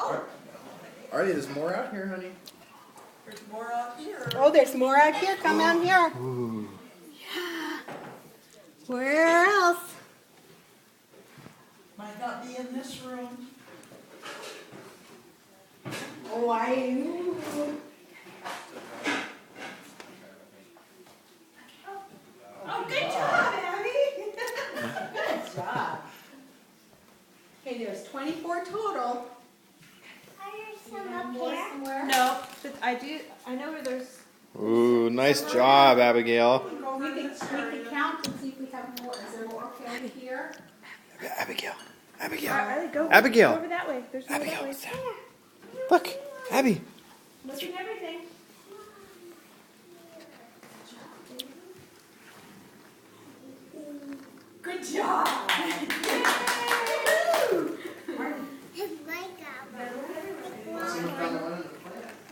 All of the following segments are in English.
Artie, there's more out here, honey. There's more out here. Oh, there's more out here. Come out here. Yeah. Where else? Might not be in this room. Oh, I knew. Oh, good job, Abby. Good job. Okay, there's 24 total. Some up here. Somewhere? No, but I know where there's. Ooh, nice job, Abigail. We can count and see if we have more. Is there more over here? Abigail. All Abigail. right, go Abigail. Go over that way. There's more Abigail, that way. what's that? Look, Abby. Look at everything. Good job. It's like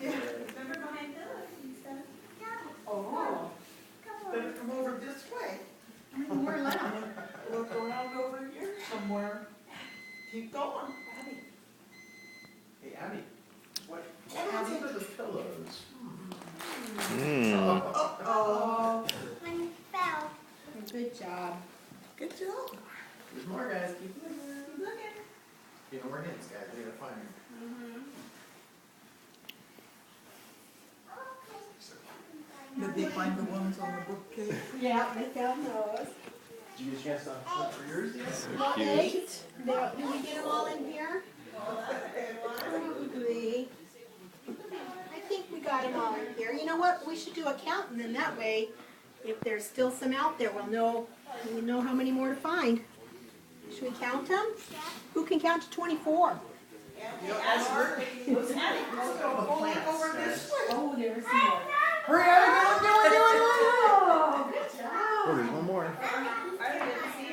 Remember behind Oh. Better come over this way. More left. Look around over here somewhere. Keep going. Hey, Abby. What happened to the pillows? Oh. one fell. Good job. Good job. There's more, guys. Keep looking. Get more hints, guys. We gotta find them. Did they find the ones on the bookcase? Yeah, they found those. Did you get a chance to look for yours yet? Well, 8. Did we get them all in here? Probably. I think we got them all in here. You know what? We should do a count, and then that way, if there's still some out there, we'll know how many more to find. Should we count them? Who can count to 24? Let's go over this way. Oh, there's some more. Hurry, Abigail, do it. Oh, good job. Oh, there's